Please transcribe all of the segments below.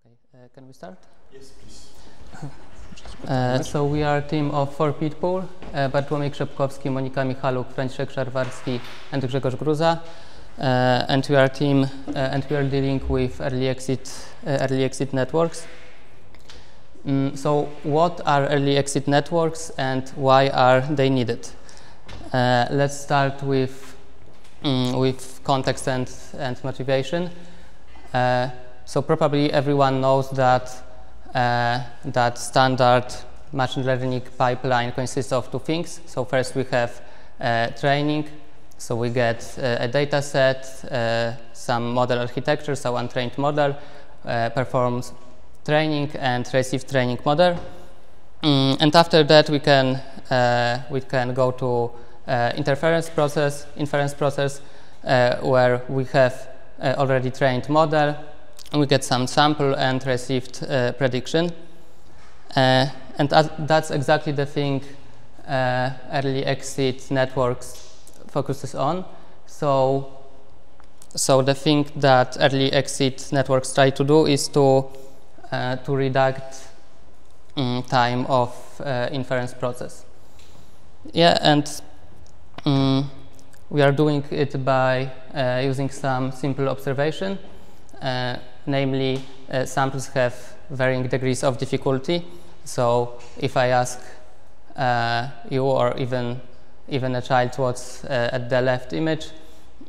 Okay, can we start? Yes, please. So we are a team of 4 people, Bartłomiej, Krzepkowski, Monika, Michaluk, Franciszek, Szarwacki, and Grzegorz Gruza. And we are a team, and we are dealing with early exit networks. So what are early exit networks and why are they needed? Let's start with context and motivation. So probably everyone knows that that standard machine learning pipeline consists of 2 things. So first we have training. So we get a data set, some model architecture, so untrained model performs training and receive training model. And after that we can go to inference process where we have already trained model. We get some sample and received prediction. And that's exactly the thing early exit networks focuses on. So the thing that early exit networks try to do is to reduce time of inference process. Yeah, and we are doing it by using some simple observation. Namely, samples have varying degrees of difficulty. So if I ask you or even a child what's at the left image,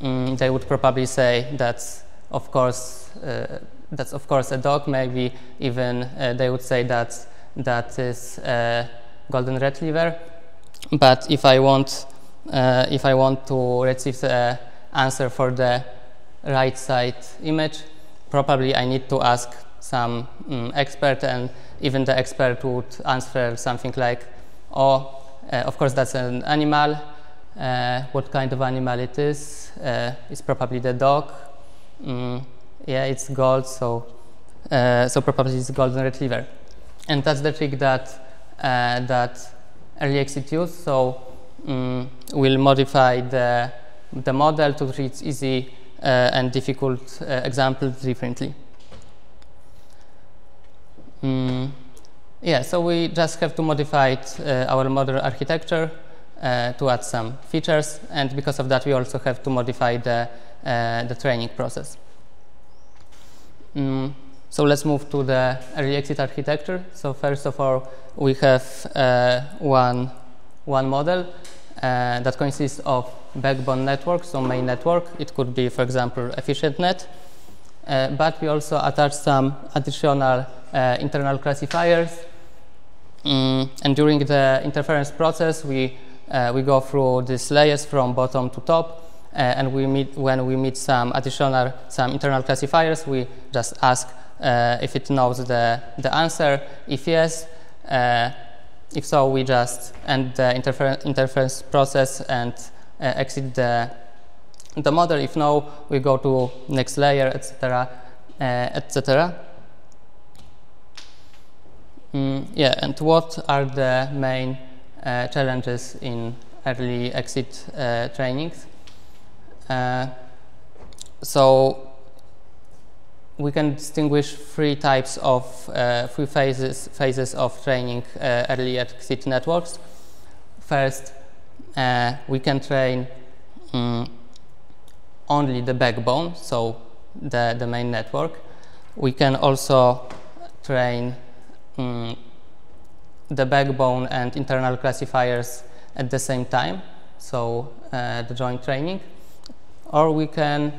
they would probably say that's of course a dog. Maybe even they would say that is a golden retriever. But if I want to receive the answer for the right side image, probably I need to ask some expert, and even the expert would answer something like, "Oh, of course that's an animal. What kind of animal it is? It's probably the dog. Yeah, it's gold, so probably it's a golden retriever." And that's the trick that early exit use. So we'll modify the model to treat easy and difficult examples differently. Yeah, so we just have to modify our model architecture to add some features, and because of that we also have to modify the training process. So let's move to the early exit architecture. So first of all, we have one model that consists of backbone network, so main network. It could be, for example, efficient net, but we also attach some additional internal classifiers. And during the interference process, we go through these layers from bottom to top, and when we meet some internal classifiers, we just ask if it knows the answer. If yes, if so, we just end the interference process and exit the model. If no, we go to next layer, etc., etc. Yeah, and what are the main challenges in early exit trainings? So we can distinguish 3 types of 3 phases of training early exit networks. First, we can train only the backbone, so the main network. We can also train the backbone and internal classifiers at the same time, so the joint training. Or we can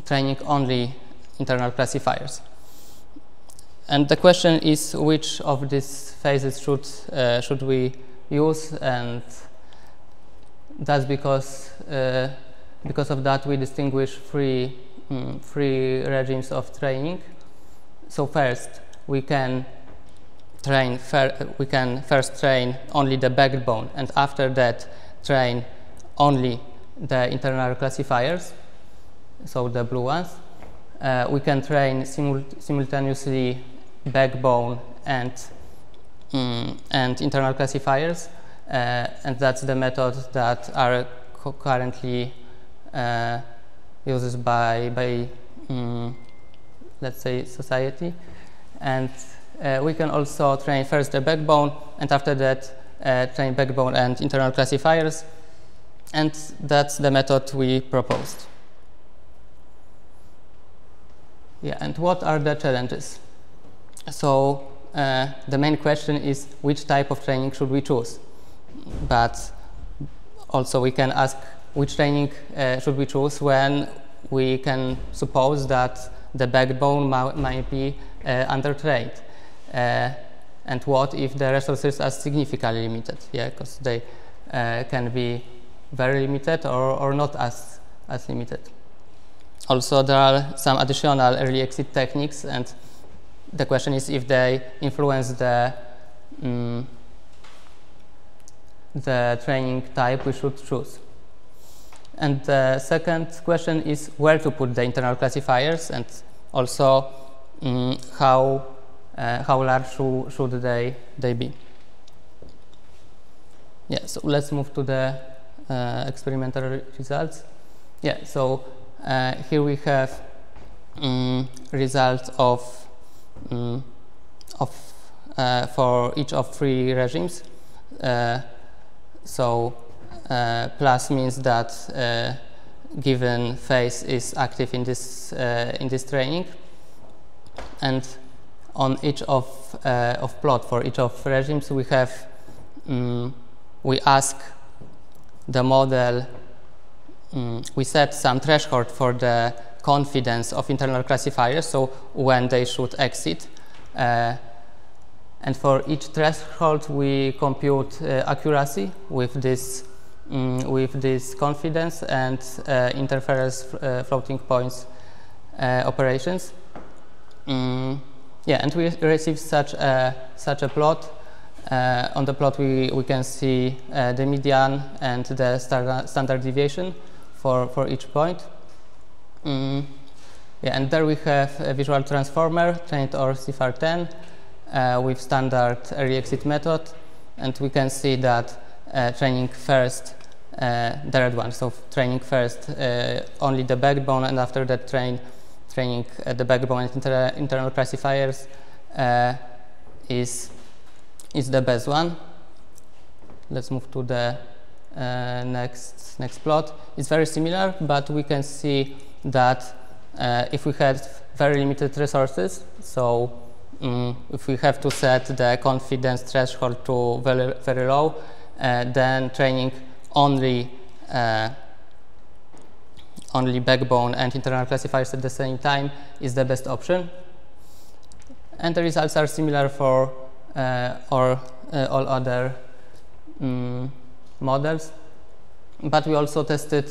training only internal classifiers. And the question is, which of these phases should we use? And that's because of that we distinguish three regimes of training. So first, we can first train only the backbone, and after that train only the internal classifiers, so the blue ones. We can train simultaneously backbone and internal classifiers, and that's the method that are currently used by let's say society. And we can also train first the backbone, and after that train backbone and internal classifiers. And that's the method we proposed. Yeah, and what are the challenges? So the main question is which type of training should we choose? But also we can ask which training should we choose when we can suppose that the backbone might be undertrained. And what if the resources are significantly limited? Yeah, because they can be very limited or not as limited. Also, there are some additional early exit techniques, and the question is if they influence the training type we should choose. And the second question is where to put the internal classifiers, and also how large should they be. Yeah, so let's move to the experimental results. Yeah, so here we have results for each of three regimes. Plus means that given phase is active in this training, and on each of plot for each of regimes we have we ask the model, we set some threshold for the confidence of internal classifiers, so when they should exit, and for each threshold we compute accuracy with this confidence and interference floating points operations. Yeah, and we receive such a plot. On the plot we can see the median and the standard deviation for each point. Yeah, and there we have a visual transformer trained on CFR10 with standard early exit method, and we can see that training first the red one, so training first only the backbone, and after that training the backbone and internal classifiers is the best one. Let's move to the next plot. It's very similar, but we can see that if we had very limited resources, so if we have to set the confidence threshold to very low, then training only backbone and internal classifiers at the same time is the best option. And the results are similar for all other models, but we also tested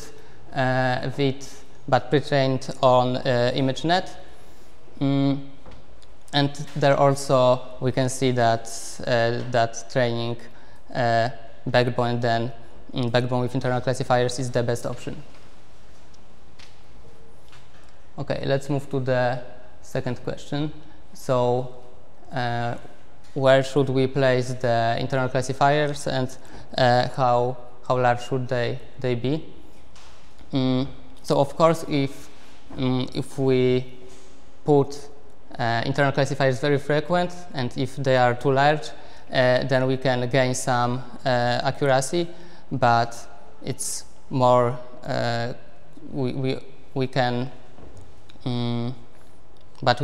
VIT, but pre-trained on ImageNet, and there also we can see that training backbone, then backbone with internal classifiers is the best option. Okay, let's move to the second question. So where should we place the internal classifiers, and how large should they be? So of course, if we put internal classifiers very frequent, and if they are too large, then we can gain some accuracy, but it's more we can but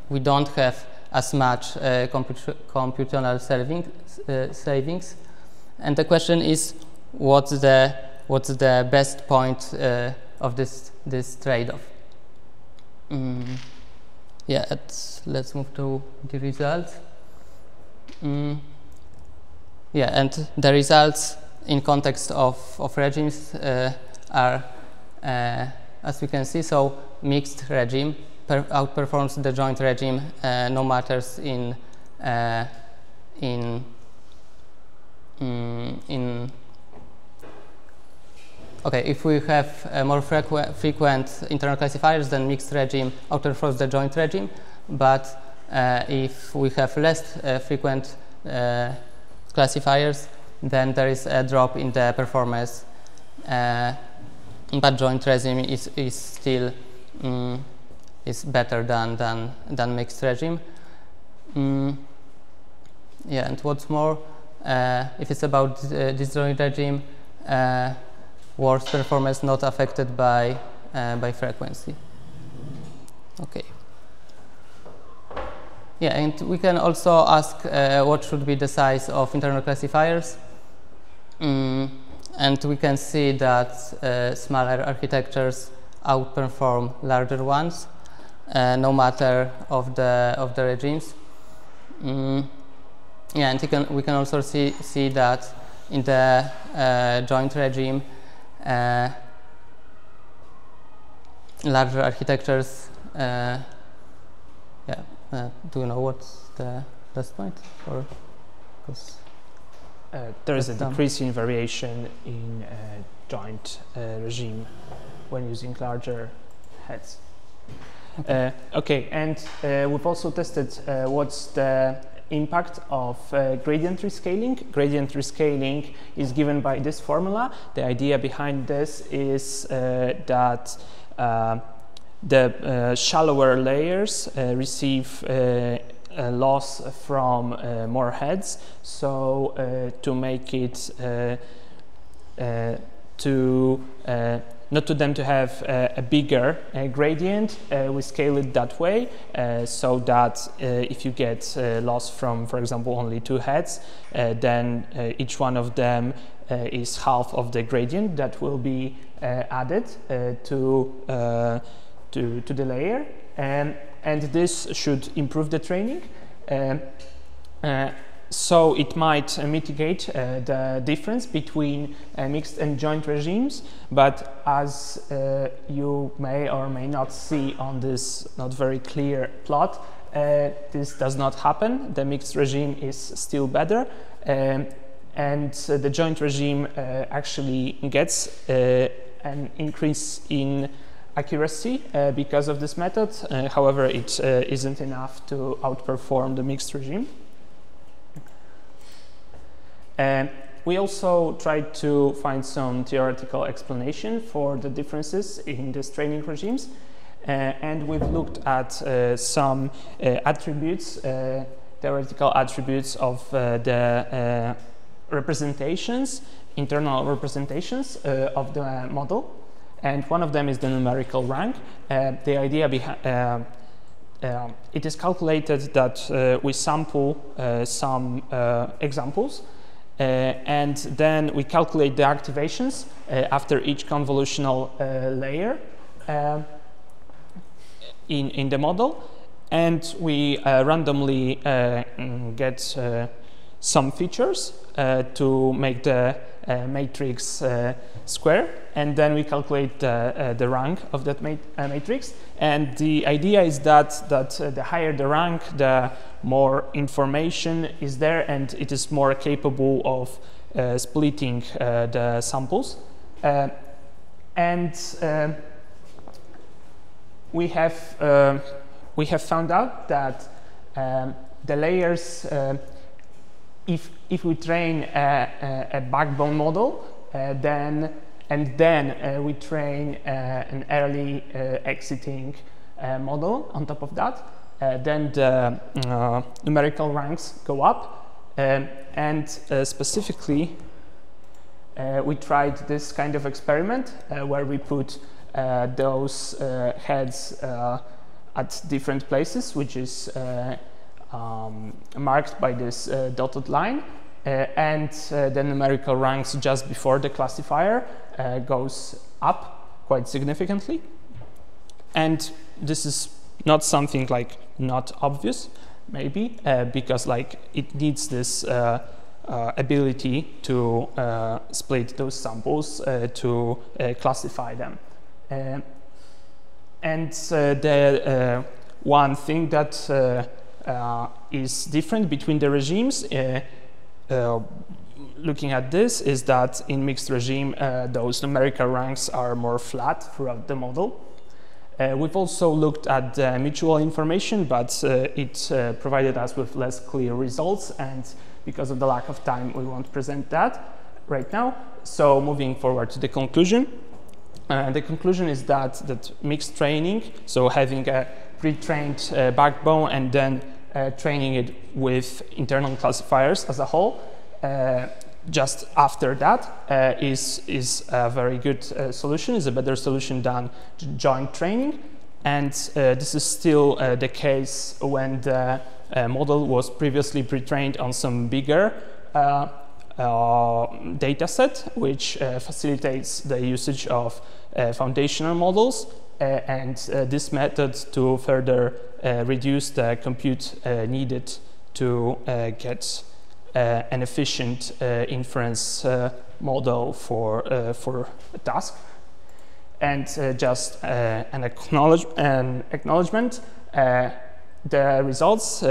we don't have as much computational savings, and the question is what's the best point of this trade-off. Yeah, let's move to the results. Yeah, and the results in context of regimes are as we can see. So mixed regime outperforms the joint regime no matters in okay, if we have more frequent internal classifiers, then mixed regime outperforms the joint regime, but if we have less frequent classifiers, then there is a drop in the performance, but joint regime is still is better than mixed regime. Yeah, and what's more, if it's about disjoint regime, worse performance not affected by frequency. Okay. Yeah, and we can also ask what should be the size of internal classifiers. And we can see that smaller architectures outperform larger ones, no matter of the regimes. Yeah, and we can also see that in the joint regime, larger architectures. Do you know what's the last point? Or there is a decrease in variation in joint regime when using larger heads. Okay, and we've also tested what's the impact of gradient rescaling. Gradient rescaling is given by this formula. The idea behind this is that the shallower layers receive a loss from more heads, so to make it not to them to have a bigger gradient, we scale it that way, so that if you get loss from, for example, only 2 heads, then each one of them is half of the gradient that will be added to the layer, and this should improve the training. So it might mitigate the difference between mixed and joint regimes, but as you may or may not see on this not very clear plot, this does not happen. The mixed regime is still better, and the joint regime actually gets an increase in accuracy because of this method. However, it isn't enough to outperform the mixed regime. We also tried to find some theoretical explanation for the differences in these training regimes, and we've looked at some attributes, theoretical attributes of the representations, internal representations of the model, and one of them is the numerical rank. The idea behind it is calculated that we sample some examples, and then we calculate the activations after each convolutional layer in the model, and we randomly get some features to make the matrix square, and then we calculate the rank of that matrix. And the idea is that the higher the rank, the more information is there, and it is more capable of splitting the samples. We have found out that the layers, if we train a backbone model, then we train an early exiting model on top of that, then the numerical ranks go up, and specifically we tried this kind of experiment where we put those heads at different places, which is marked by this dotted line, and the numerical ranks just before the classifier goes up quite significantly. And this is not something like not obvious, maybe, because like it needs this ability to split those samples to classify them. The one thing that is different between the regimes, looking at this, is that in mixed regime those numerical ranks are more flat throughout the model. We've also looked at the mutual information, but it provided us with less clear results, and because of the lack of time we won't present that right now. So moving forward to the conclusion. The conclusion is that mixed training, so having a pre-trained backbone and then training it with internal classifiers as a whole. Just after that is a very good solution, is a better solution than joint training. And this is still the case when the model was previously pre-trained on some bigger data set, which facilitates the usage of foundational models, and this method to further reduce the compute needed to get an efficient inference model for a task. And just an acknowledgement, the results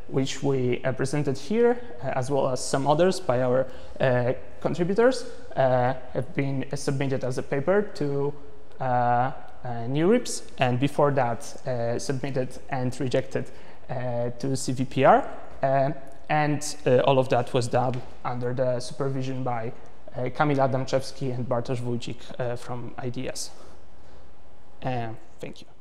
which we presented here, as well as some others by our contributors, have been submitted as a paper to NeurIPS, and before that submitted and rejected to CVPR. And all of that was done under the supervision by Kamila Damczewski and Bartosz Wójcik from IDS. Thank you.